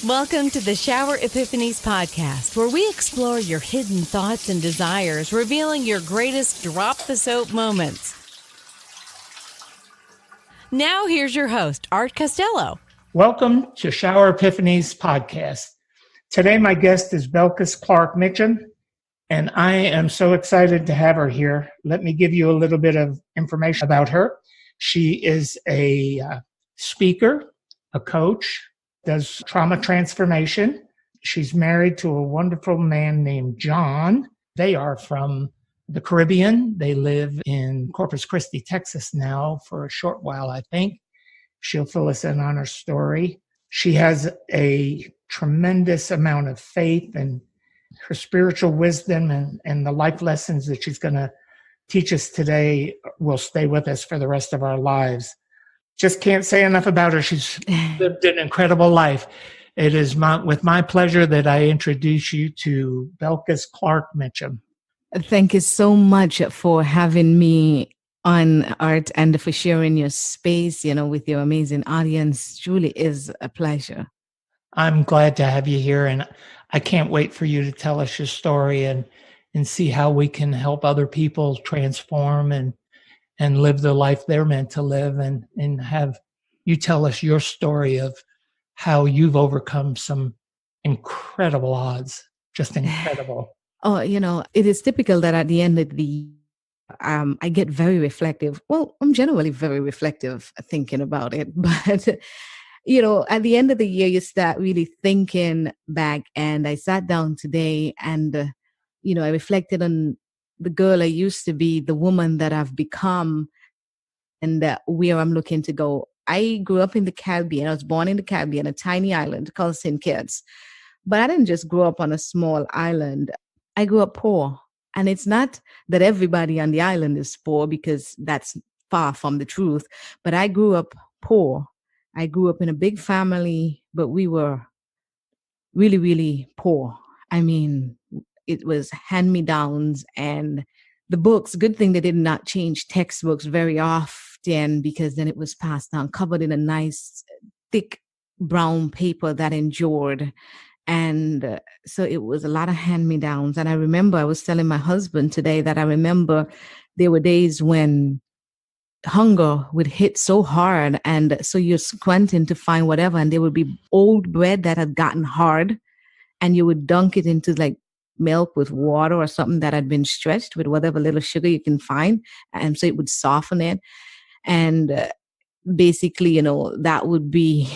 Welcome to the Shower Epiphanies podcast, where we explore your hidden thoughts and desires, revealing your greatest drop the soap moments. Now here's your host, Art Costello. Welcome to Shower Epiphanies podcast. Today my guest is Belkis Clarke Mitchum, and I am so excited to have her here. Let me give you a little bit of information about her. She is a speaker, a coach, does trauma transformation. She's married to a wonderful man named John. They are from the Caribbean. They live in Corpus Christi, Texas now for a short while, I think. She'll fill us in on her story. She has a tremendous amount of faith, and her spiritual wisdom and the life lessons that she's going to teach us today will stay with us for the rest of our lives. Just can't say enough about her. She's lived an incredible life. It is with my pleasure that I introduce you to Belkis Clarke Mitchum. Thank you so much for having me on, Art, and for sharing your space, with your amazing audience. Truly is a pleasure. I'm glad to have you here, and I can't wait for you to tell us your story and see how we can help other people transform and live the life they're meant to live, and have you tell us your story of how you've overcome some incredible odds, just incredible. Oh, it is typical that at the end of the year, I get very reflective. Well, I'm generally very reflective thinking about it, but at the end of the year, you start really thinking back, and I sat down today and, I reflected on the girl I used to be, the woman that I've become, and where I'm looking to go. I grew up in the Caribbean. I was born in the Caribbean, a tiny island called St. Kitts. But I didn't just grow up on a small island. I grew up poor. And it's not that everybody on the island is poor, because that's far from the truth. But I grew up poor. I grew up in a big family, but we were really, really poor. I mean, it was hand-me-downs and the books. Good thing they did not change textbooks very often, because then it was passed down, covered in a nice, thick brown paper that endured. And so it was a lot of hand-me-downs. And I remember I was telling my husband today that I remember there were days when hunger would hit so hard. And so you're squinting to find whatever. And there would be old bread that had gotten hard. And you would dunk it into like milk with water or something that had been stretched with whatever little sugar you can find. And so it would soften it. And basically, that would be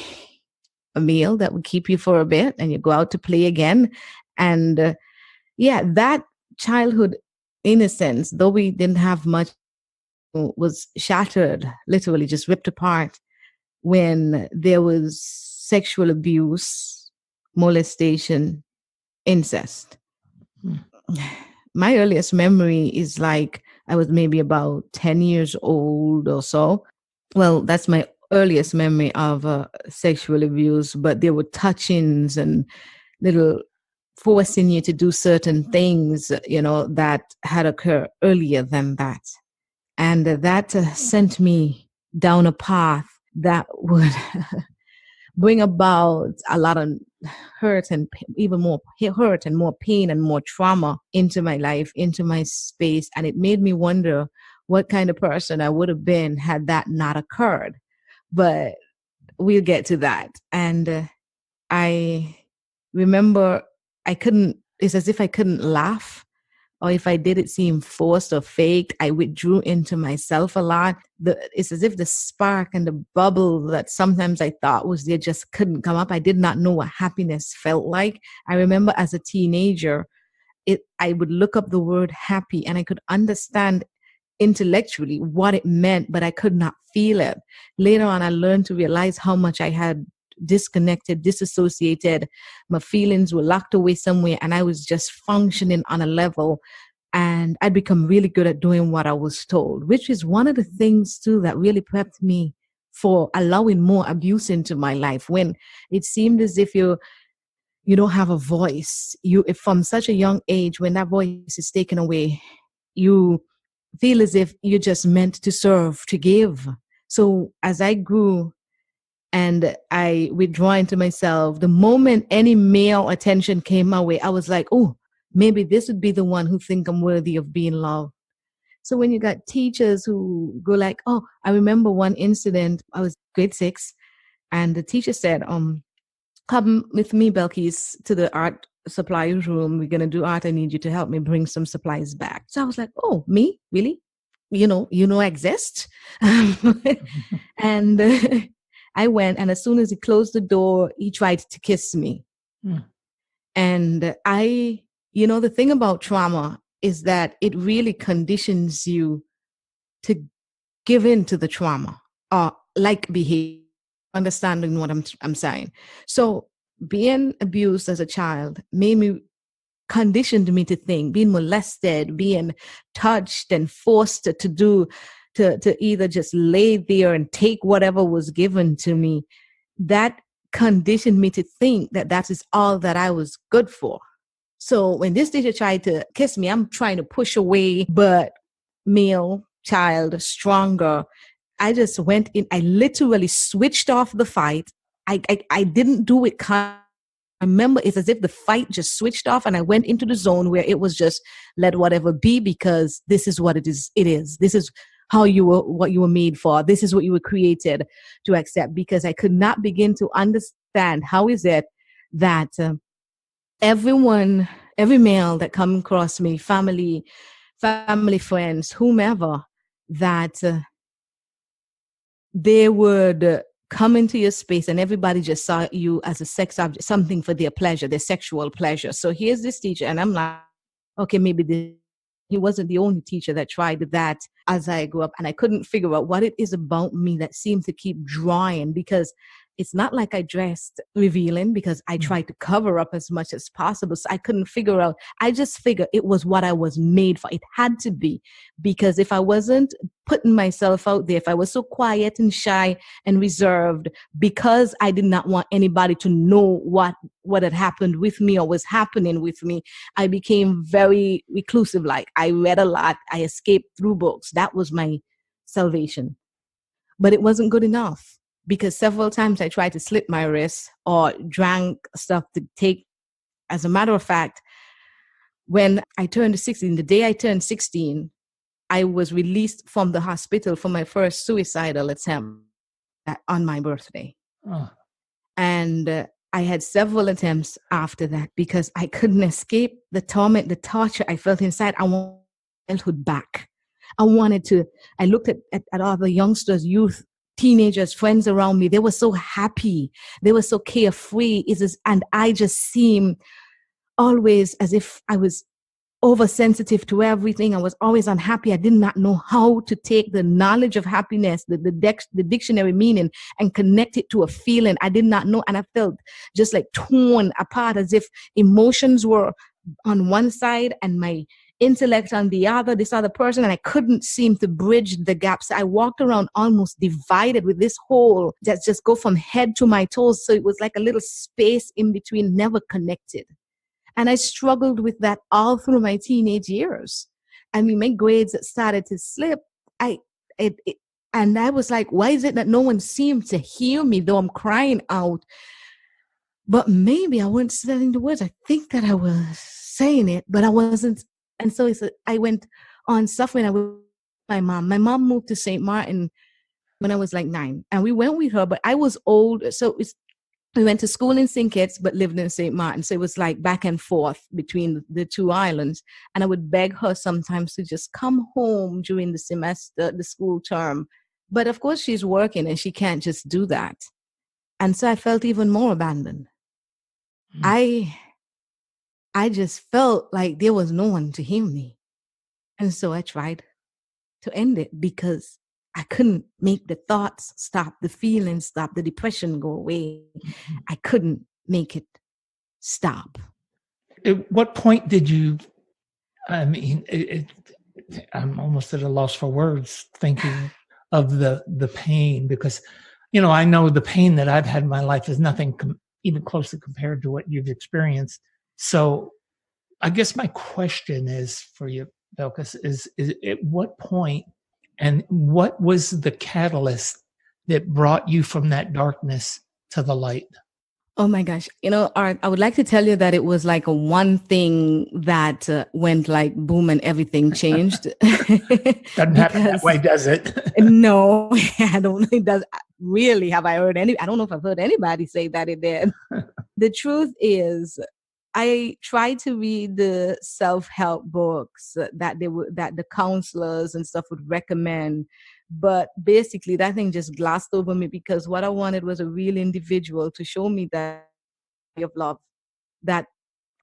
a meal that would keep you for a bit, and you go out to play again. And that childhood innocence, though we didn't have much, was shattered, literally just ripped apart when there was sexual abuse, molestation, incest. My earliest memory is like I was maybe about 10 years old or so. Well, that's my earliest memory of sexual abuse, but there were touchings and little forcing you to do certain things, that had occurred earlier than that. And that sent me down a path that would bring about a lot of hurt and even more hurt and more pain and more trauma into my life, into my space. And it made me wonder what kind of person I would have been had that not occurred. But we'll get to that. And I remember it's as if I couldn't laugh, or if I did, it seemed forced or faked. I withdrew into myself a lot. It's as if the spark and the bubble that sometimes I thought was there just couldn't come up. I did not know what happiness felt like. I remember as a teenager, I would look up the word happy, and I could understand intellectually what it meant, but I could not feel it. Later on, I learned to realize how much I had disconnected, disassociated. My feelings were locked away somewhere, and I was just functioning on a level. And I'd become really good at doing what I was told, which is one of the things too that really prepped me for allowing more abuse into my life. When it seemed as if you don't have a voice, if from such a young age, when that voice is taken away, you feel as if you're just meant to serve, to give. So as I grew And I withdraw into myself. The moment any male attention came my way, I was like, oh, maybe this would be the one who think I'm worthy of being loved. So when you got teachers who go like, oh, I remember one incident, I was grade 6, and the teacher said, come with me, Belkis, to the art supply room. We're going to do art. I need you to help me bring some supplies back. So I was like, oh, me? Really? I exist. And I went, and as soon as he closed the door, he tried to kiss me. Mm. And the thing about trauma is that it really conditions you to give in to the trauma or like behavior, understanding what I'm saying. So being abused as a child conditioned me to think, being molested, being touched and forced to either just lay there and take whatever was given to me, that conditioned me to think that is all that I was good for. So when this teacher tried to kiss me, I'm trying to push away, but male, child, stronger. I just went in. I literally switched off the fight. I didn't do it. I remember it's as if the fight just switched off, and I went into the zone where it was just let whatever be, because this is what it is. It is. This is what you were made for. This is what you were created to accept, because I could not begin to understand how is it that every male that come across me, family, friends, whomever, that they would come into your space and everybody just saw you as a sex object, something for their pleasure, their sexual pleasure. So here's this teacher, and I'm like, okay, maybe he wasn't the only teacher that tried that as I grew up, and I couldn't figure out what it is about me that seemed to keep drawing, because it's not like I dressed revealing, because I tried to cover up as much as possible. So I couldn't figure out. I just figured it was what I was made for. It had to be, because if I wasn't putting myself out there, if I was so quiet and shy and reserved, because I did not want anybody to know what had happened with me or was happening with me, I became very reclusive. Like, I read a lot. I escaped through books. That was my salvation. But it wasn't good enough, because several times I tried to slit my wrist or drank stuff to take. As a matter of fact, when I turned 16, the day I turned 16, I was released from the hospital for my first suicidal attempt on my birthday. Oh. And I had several attempts after that, because I couldn't escape the torment, the torture I felt inside. I wanted childhood back. I looked at all the youngsters, youth, teenagers, friends around me. They were so happy. They were so carefree. And I just seemed always as if I was oversensitive to everything. I was always unhappy. I did not know how to take the knowledge of happiness, the dictionary meaning, and connect it to a feeling. I did not know. And I felt just like torn apart, as if emotions were on one side and my intellect on the other, this other person, and I couldn't seem to bridge the gaps. I walked around almost divided with this hole that just go from head to my toes. So it was like a little space in between, never connected. And I struggled with that all through my teenage years. I mean, my grades started to slip. And I was like, why is it that no one seemed to hear me, though I'm crying out? But maybe I wasn't saying the words. I think that I was saying it, but I wasn't. And so I went on suffering. With my mom. My mom moved to St. Martin when I was like 9. And we went with her, but I was old. So we went to school in St. Kitts, but lived in St. Martin. So it was like back and forth between the two islands. And I would beg her sometimes to just come home during the semester, the school term. But of course, she's working and she can't just do that. And so I felt even more abandoned. I just felt like there was no one to hear me. And so I tried to end it, because I couldn't make the thoughts stop, the feelings stop, the depression go away. I couldn't make it stop. At what point did you, I'm almost at a loss for words thinking of the pain, because, I know the pain that I've had in my life is nothing even closely compared to what you've experienced. So I guess my question is for you, Belkis, is at what point and what was the catalyst that brought you from that darkness to the light? Oh my gosh. Art, I would like to tell you that it was like a one thing that went like boom and everything changed. Doesn't happen that way, does it? No, I don't think does. Really, have I heard I don't know if I've heard anybody say that it did. The truth is, I tried to read the self-help books that the counselors and stuff would recommend. But basically, that thing just glossed over me because what I wanted was a real individual to show me that of love, that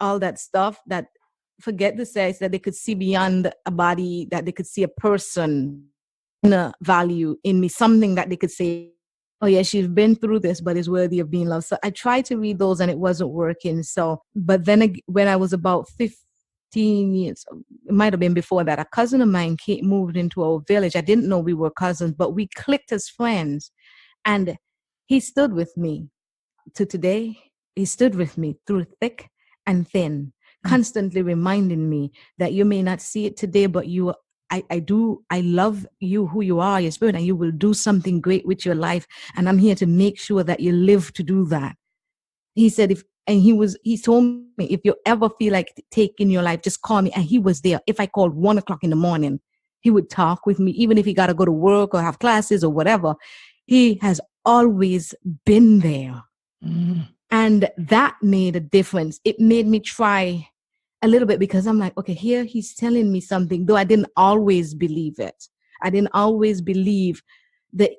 all that stuff, that forget the sex, that they could see beyond a body, that they could see a person, inner value in me, something that they could say, oh yeah, she's been through this, but is worthy of being loved. So I tried to read those and it wasn't working. So, but then when I was about 15 years, it might have been before that, a cousin of mine moved into our village. I didn't know we were cousins, but we clicked as friends. And he stood with me to today. He stood with me through thick and thin, constantly reminding me that you may not see it today, but I love you, who you are, your spirit, and you will do something great with your life. And I'm here to make sure that you live to do that. He said, he told me, if you ever feel like taking your life, just call me. And he was there. If I called 1:00 in the morning, he would talk with me, even if he got to go to work or have classes or whatever. He has always been there. Mm. And that made a difference. It made me try a little bit because I'm like, okay, here he's telling me something, though I didn't always believe it. I didn't always believe that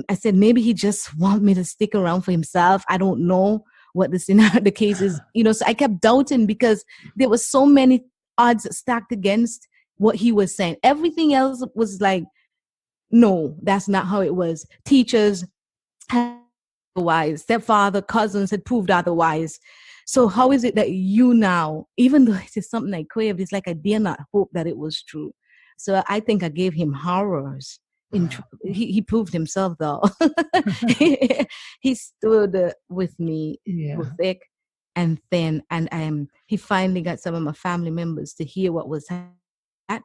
I said, maybe he just wants me to stick around for himself. I don't know what the case is, so I kept doubting because there were so many odds stacked against what he was saying. Everything else was like, no, that's not how it was. Teachers had otherwise, stepfather, cousins had proved otherwise. So how is it that you now, even though it is something I crave, it's like I dare not hope that it was true. So I think I gave him horrors. He proved himself though. He stood with me through thick and thin, and he finally got some of my family members to hear what was happening.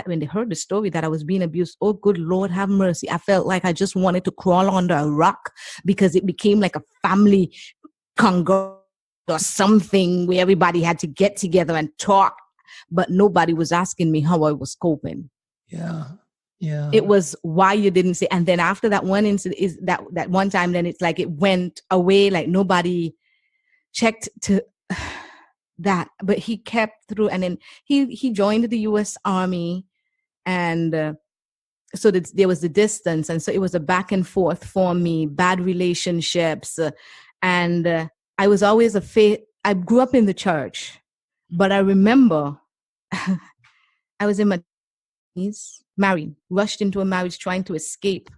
When they heard the story that I was being abused, oh, good Lord, have mercy. I felt like I just wanted to crawl under a rock because it became like a family congregation or something where everybody had to get together and talk, but nobody was asking me how I was coping. Yeah. It was why you didn't say. And then after that one incident, is that one time, then it's like it went away, like nobody checked to that, but he kept through. And then he joined the U.S. Army, and so there was the distance, and so it was a back and forth for me, bad relationships, and I was always I grew up in the church, but I remember I was in my married, rushed into a marriage, trying to escape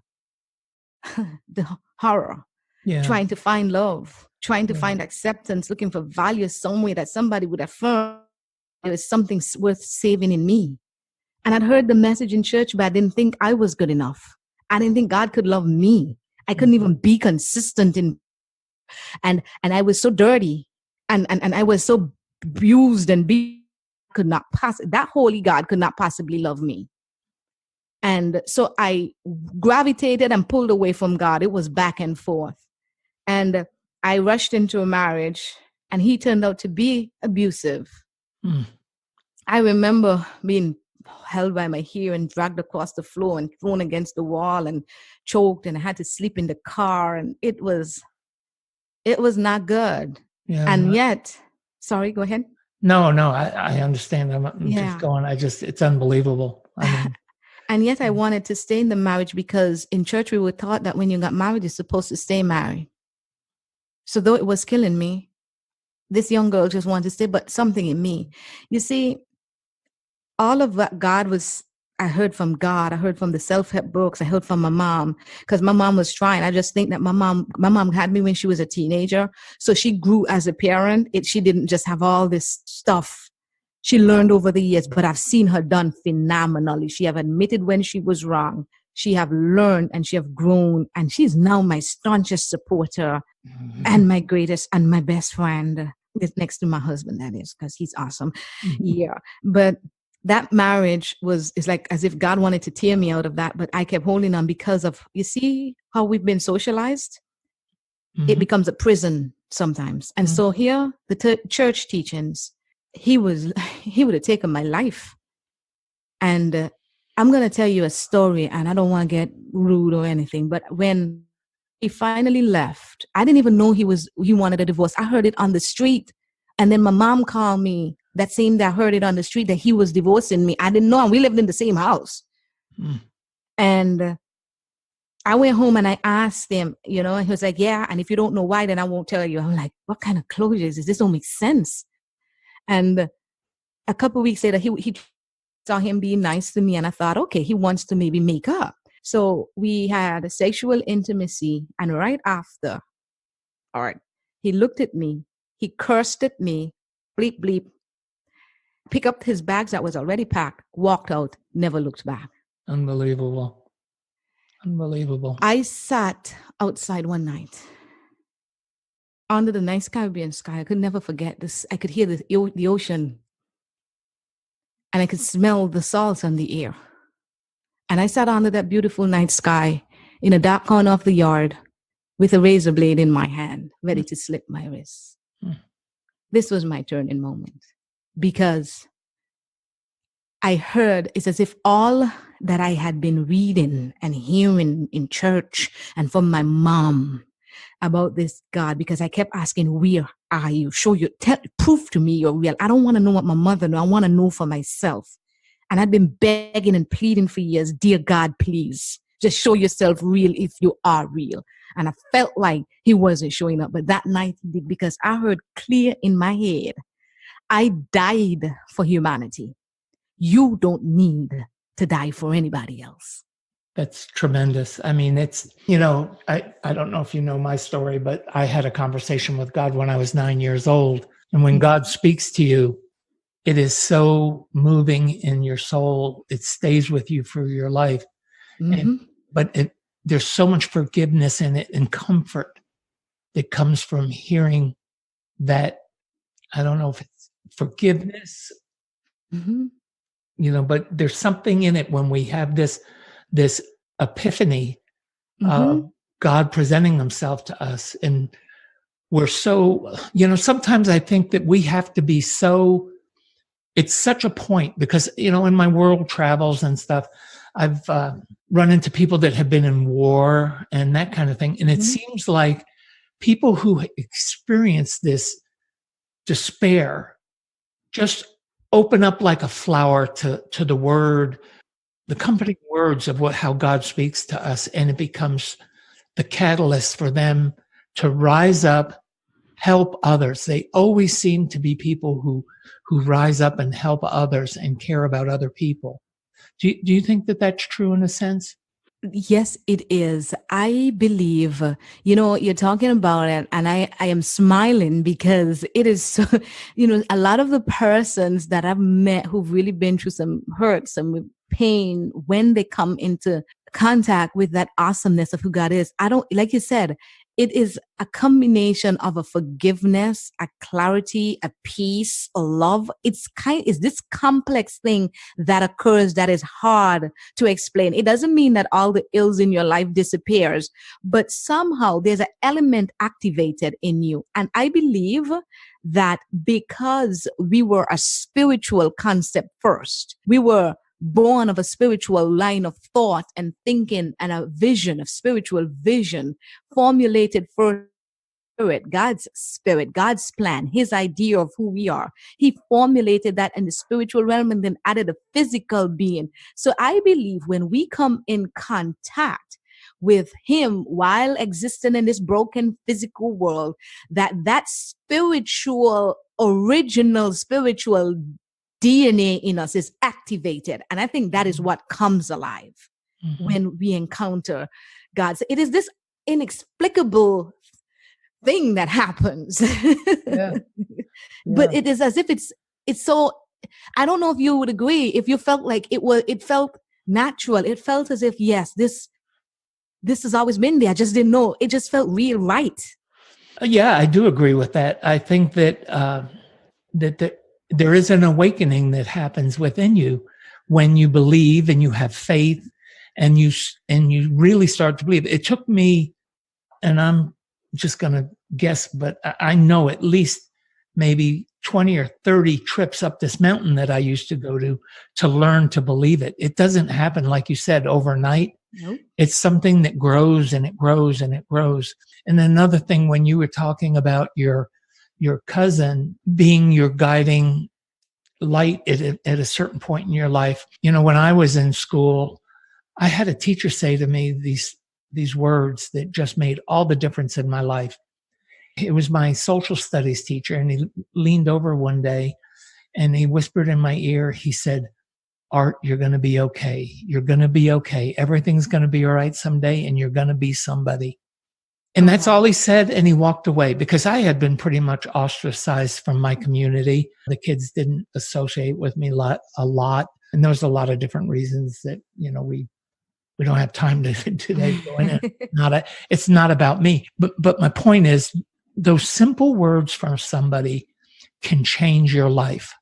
the horror, trying to find love, trying to find acceptance, looking for value somewhere that somebody would affirm there was something worth saving in me. And I'd heard the message in church, but I didn't think I was good enough. I didn't think God could love me. I couldn't even be consistent and I was so dirty and I was so abused and that holy God could not possibly love me. And so I gravitated and pulled away from God. It was back and forth. And I rushed into a marriage, and he turned out to be abusive. Mm. I remember being held by my hair and dragged across the floor and thrown against the wall and choked, and I had to sleep in the car, and it was not good. Yeah, and yet, sorry, go ahead. No, I understand. I'm just going, it's unbelievable. I mean, and yet I wanted to stay in the marriage because in church we were taught that when you got married, you're supposed to stay married. So though it was killing me, this young girl just wanted to stay, but something in me, you see, all of what I heard from God, I heard from the self-help books, I heard from my mom, because my mom was trying. I just think that my mom had me when she was a teenager. So she grew as a parent. She didn't just have all this stuff. She learned over the years, but I've seen her done phenomenally. She have admitted when she was wrong. She have learned and she have grown, and she's now my staunchest supporter and my greatest and my best friend. Next to my husband, that is, because he's awesome. Yeah. But that marriage is like as if God wanted to tear me out of that, but I kept holding on because of, you see how we've been socialized? It becomes a prison sometimes. And so here, the church teachings, he would have taken my life. And I'm going to tell you a story, and I don't want to get rude or anything, but when he finally left, I didn't even know he wanted a divorce. I heard it on the street. And then my mom called me that same day. I heard it on the street that he was divorcing me. I didn't know. And we lived in the same house. And I went home and I asked him, and he was like, yeah. And if you don't know why, then I won't tell you. I'm like, what kind of closure is this? This don't make sense. And a couple of weeks later, he saw him being nice to me. And I thought, okay, he wants to maybe make up. So we had a sexual intimacy. And right after, all right, he looked at me. He cursed at me, bleep, bleep, picked up his bags that was already packed, walked out, never looked back. Unbelievable. Unbelievable. I sat outside one night under the nice Caribbean sky. I could never forget this. I could hear the ocean, and I could smell the salt on the air. And I sat under that beautiful night sky in a dark corner of the yard with a razor blade in my hand, ready to slit my wrist. This was my turning moment, because I heard, it's as if all that I had been reading and hearing in church and from my mom about this God, because I kept asking, where are you? Prove to me you're real. I don't want to know what my mother knew. I want to know for myself. And I'd been begging and pleading for years, dear God, please, just show yourself real if you are real. And I felt like he wasn't showing up. But that night he did, because I heard clear in my head, I died for humanity. You don't need to die for anybody else. That's tremendous. I mean, it's, I don't know if you know my story, but I had a conversation with God when I was 9 years old. And when God speaks to you, it is so moving in your soul. It stays with you for your life. But there's so much forgiveness in it and comfort that comes from hearing that. I don't know if it's forgiveness, but there's something in it when we have this epiphany of God presenting himself to us. And we're so, sometimes I think that we have to be so, it's such a point, because, in my world travels and stuff, I've run into people that have been in war and that kind of thing. And it seems like people who experience this despair just open up like a flower to the word, the comforting words of how God speaks to us. And it becomes the catalyst for them to rise up, help others. They always seem to be people who rise up and help others and care about other people. Do you think that that's true in a sense? Yes, it is. I believe, you're talking about it, and I am smiling because it is so, a lot of the persons that I've met who've really been through some hurt, some pain, when they come into contact with that awesomeness of who God is, like you said, it is a combination of a forgiveness, a clarity, a peace, a love. It's this complex thing that occurs that is hard to explain. It doesn't mean that all the ills in your life disappears, but somehow there's an element activated in you. And I believe that because we were a spiritual concept first, we were born of a spiritual line of thought and thinking and a spiritual vision formulated for spirit, God's plan, his idea of who we are. He formulated that in the spiritual realm and then added a physical being. So I believe when we come in contact with him while existing in this broken physical world, that original spiritual DNA in us is activated. And I think that is what comes alive when we encounter God. So it is this inexplicable thing that happens. Yeah. But it is as if it's so, I don't know if you would agree, if you felt like it felt natural. It felt as if, yes, this has always been there. I just didn't know. It just felt real right. Yeah, I do agree with that. I think that there is an awakening that happens within you when you believe and you have faith and you really start to believe. It took me, and I'm just going to guess, but I know at least maybe 20 or 30 trips up this mountain that I used to go to learn to believe it. It doesn't happen, like you said, overnight. Nope. It's something that grows and it grows and it grows. And another thing, when you were talking about your cousin being your guiding light at a certain point in your life, when I was in school, I had a teacher say to me these words that just made all the difference in my life. It was my social studies teacher, and he leaned over one day and he whispered in my ear, he said, "Art, you're going to be okay. You're going to be okay. Everything's going to be all right someday, and you're going to be somebody." And that's all he said, and he walked away, because I had been pretty much ostracized from my community. The kids didn't associate with me a lot, and there was a lot of different reasons that, we don't have time to today go in it. It's not about me. But my point is, those simple words from somebody can change your life,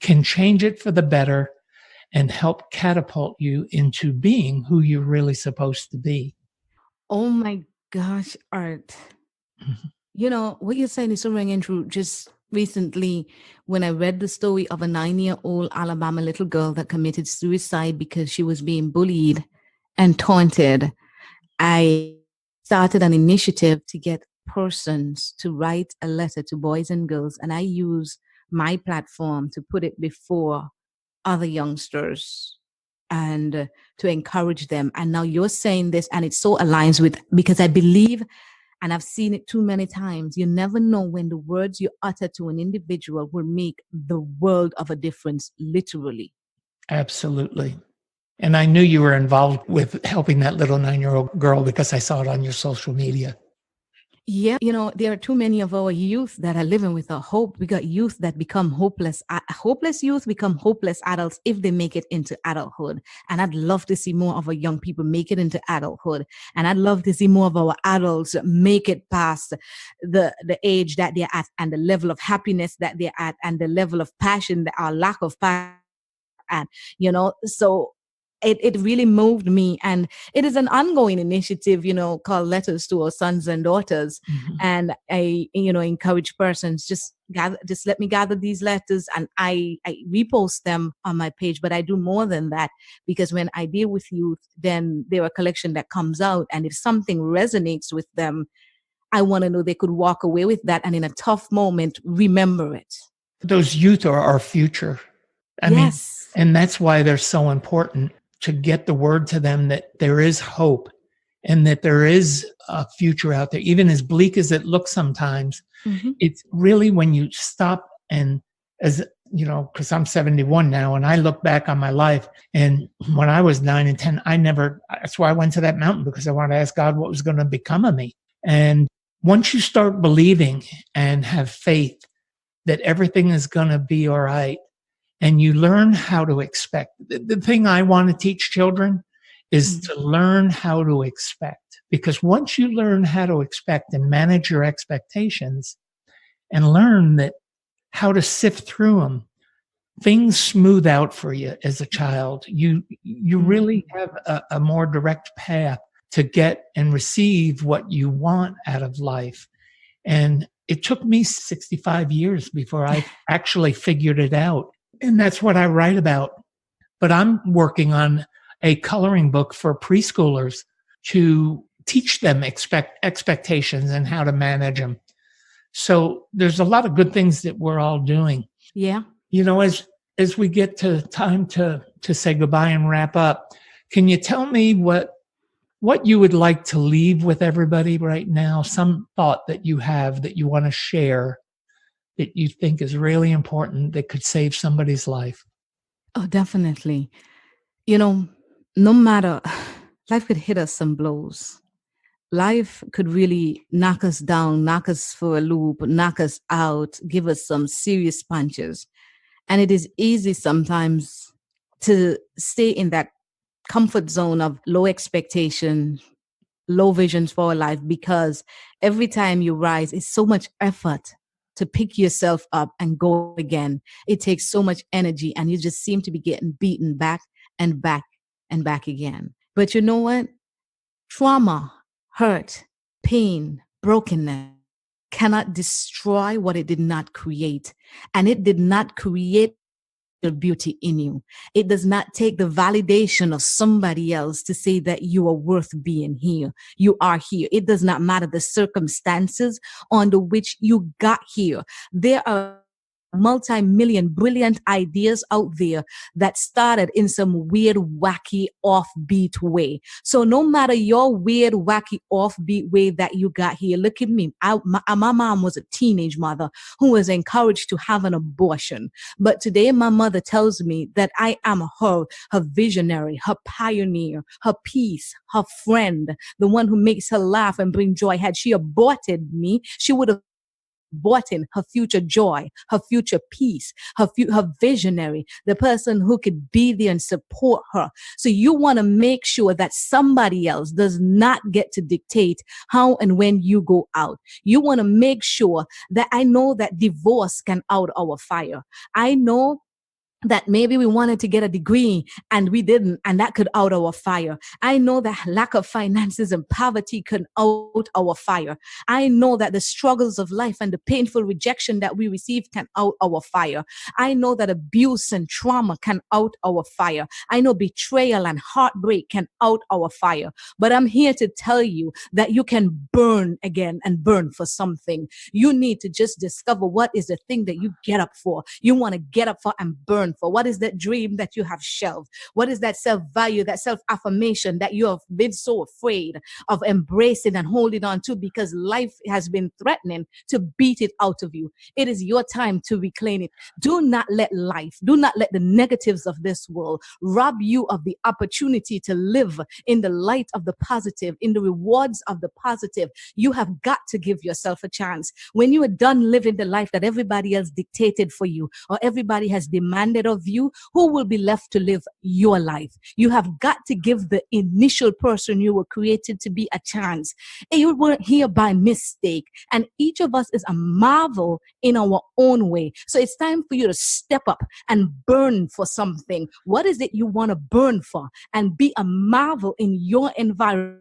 can change it for the better, and help catapult you into being who you're really supposed to be. Oh my gosh, Art. Mhm. What you're saying is so ringing true. Just recently, when I read the story of a 9-year-old Alabama little girl that committed suicide because she was being bullied and taunted, I started an initiative to get persons to write a letter to boys and girls, and I use my platform to put it before other youngsters and to encourage them. And now you're saying this, and it so aligns with, because I believe, and I've seen it too many times, you never know when the words you utter to an individual will make the world of a difference, literally. Absolutely. And I knew you were involved with helping that little 9-year-old girl because I saw it on your social media. Yeah, there are too many of our youth that are living with a hope. We got youth that become hopeless. Hopeless youth become hopeless adults if they make it into adulthood. And I'd love to see more of our young people make it into adulthood. And I'd love to see more of our adults make it past the age that they're at, and the level of happiness that they're at, and the level of passion, or lack of passion at, so it really moved me. And it is an ongoing initiative, called Letters to Our Sons and Daughters. Mhm. And I, encourage persons, just let me gather these letters, and I repost them on my page. But I do more than that, because when I deal with youth, then there are a collection that comes out. And if something resonates with them, I want to know they could walk away with that, and in a tough moment, remember it. Those youth are our future. I mean, and that's why they're so important, to get the word to them that there is hope and that there is a future out there, even as bleak as it looks sometimes. Mm-hmm. It's really when you stop and, as because I'm 71 now, and I look back on my life, and when I was 9 and 10, that's why I went to that mountain, because I wanted to ask God what was going to become of me. And once you start believing and have faith that everything is going to be all right, and you learn how to expect. The thing I want to teach children is to learn how to expect. Because once you learn how to expect and manage your expectations and learn how to sift through them, things smooth out for you as a child. You really have a more direct path to get and receive what you want out of life. And it took me 65 years before I actually figured it out. And that's what I write about. But I'm working on a coloring book for preschoolers to teach them expectations and how to manage them. So there's a lot of good things that we're all doing. Yeah. As we get to time to say goodbye and wrap up, can you tell me what you would like to leave with everybody right now? Some thought that you have that you want to share that you think is really important that could save somebody's life? Oh, definitely. No matter, life could hit us some blows. Life could really knock us down, knock us for a loop, knock us out, give us some serious punches. And it is easy sometimes to stay in that comfort zone of low expectation, low visions for our life, because every time you rise, it's so much effort to pick yourself up and go again. It takes so much energy, and you just seem to be getting beaten back and back and back again. But you know what? Trauma, hurt, pain, brokenness cannot destroy what it did not create. And it did not create the beauty in you. It does not take the validation of somebody else to say that you are worth being here. You are here. It does not matter the circumstances under which you got here. There are multi-million brilliant ideas out there that started in some weird, wacky, offbeat way. So no matter your weird, wacky, offbeat way that you got here, look at me. My mom was a teenage mother who was encouraged to have an abortion. But today my mother tells me that I am her visionary, her pioneer, her peace, her friend, the one who makes her laugh and bring joy. Had she aborted me, she would have bought in her future joy, her future peace, her visionary, the person who could be there and support her. So you want to make sure that somebody else does not get to dictate how and when you go out. You want to make sure that I know that divorce can out our fire. I know that maybe we wanted to get a degree and we didn't, and that could out our fire. I know that lack of finances and poverty could out our fire. I know that the struggles of life and the painful rejection that we receive can out our fire. I know that abuse and trauma can out our fire. I know betrayal and heartbreak can out our fire. But I'm here to tell you that you can burn again and burn for something. You need to just discover what is the thing that you get up for. You want to get up for and burn for. What is that dream that you have shelved? What is that self-value, that self-affirmation that you have been so afraid of embracing and holding on to because life has been threatening to beat it out of you? It is your time to reclaim it. Do not let the negatives of this world rob you of the opportunity to live in the light of the positive, in the rewards of the positive. You have got to give yourself a chance. When you are done living the life that everybody else dictated for you or everybody has demanded of you, who will be left to live your life? You have got to give the initial person you were created to be a chance. And you weren't here by mistake. And each of us is a marvel in our own way. So it's time for you to step up and burn for something. What is it you want to burn for? And be a marvel in your environment,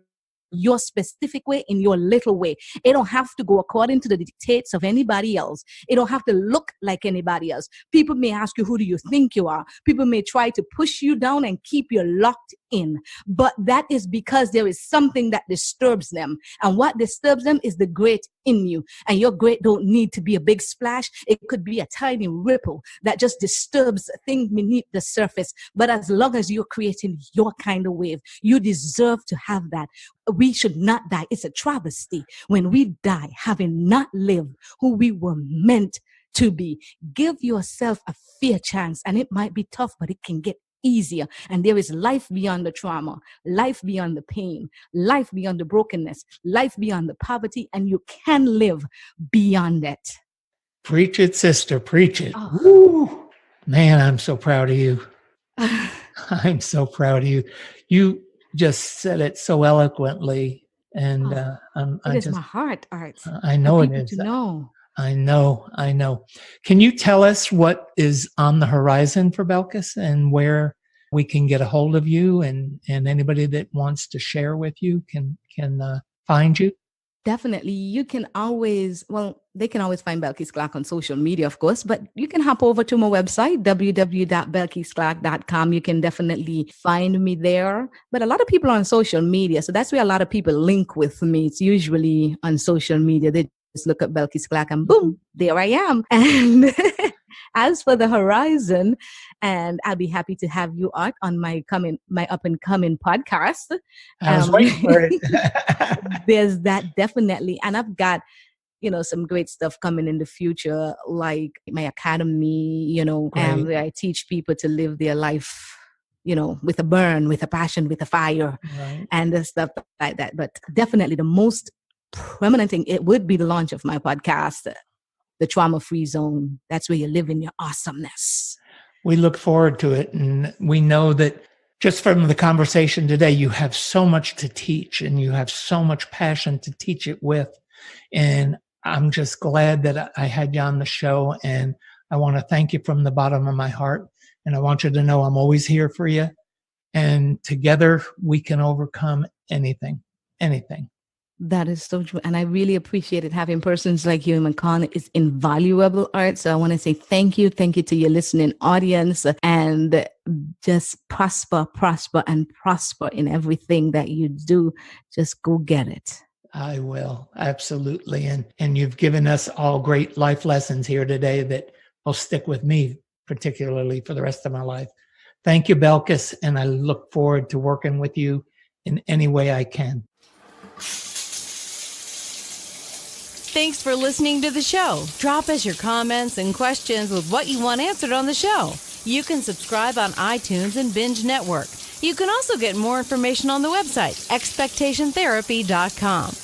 your specific way, in your little way. It don't have to go according to the dictates of anybody else. It don't have to look like anybody else. People may ask you, who do you think you are? People may try to push you down and keep you locked in. But that is because there is something that disturbs them. And what disturbs them is the great in you. And your great don't need to be a big splash. It could be a tiny ripple that just disturbs things beneath the surface. But as long as you're creating your kind of wave, you deserve to have that. We should not die. It's a travesty when we die having not lived who we were meant to be. Give yourself a fair chance, and it might be tough, but it can get easier. And there is life beyond the trauma, life beyond the pain, life beyond the brokenness, life beyond the poverty, and you can live beyond it. Preach it, sister. Preach it. Oh. Woo. Man, I'm so proud of you. I'm so proud of you. You just said it so eloquently, and it is my heart, Art. I know it is. To know. I know. Can you tell us what is on the horizon for Belkis and where we can get a hold of you and anybody that wants to share with you can find you? Definitely. You can always, they can always find Belkis Clarke on social media, of course, but you can hop over to my website, www.belkisclarke.com. You can definitely find me there. But a lot of people are on social media, so that's where a lot of people link with me. It's usually on social media. They just look up Belkis Clarke and boom, there I am. And as for the horizon, and I'll be happy to have you, Art, on my up and coming podcast. I was waiting for it. There's that definitely. And I've got, some great stuff coming in the future, like my academy, where I teach people to live their life, with a burn, with a passion, with a fire, right, and the stuff like that. But definitely the most prominent thing, it would be the launch of my podcast, The Trauma-Free Zone. That's where you live in your awesomeness. We look forward to it. And we know that just from the conversation today, you have so much to teach and you have so much passion to teach it with. And I'm just glad that I had you on the show, and I want to thank you from the bottom of my heart. And I want you to know I'm always here for you. And together we can overcome anything, anything. That is so true. And I really appreciated having persons like you in my corner. It's invaluable, Art. So I want to say thank you. Thank you to your listening audience, and just prosper, prosper, and prosper in everything that you do. Just go get it. I will. Absolutely. And you've given us all great life lessons here today that will stick with me, particularly for the rest of my life. Thank you, Belkis. And I look forward to working with you in any way I can. Thanks for listening to the show. Drop us your comments and questions with what you want answered on the show. You can subscribe on iTunes and Binge Network. You can also get more information on the website, expectationtherapy.com.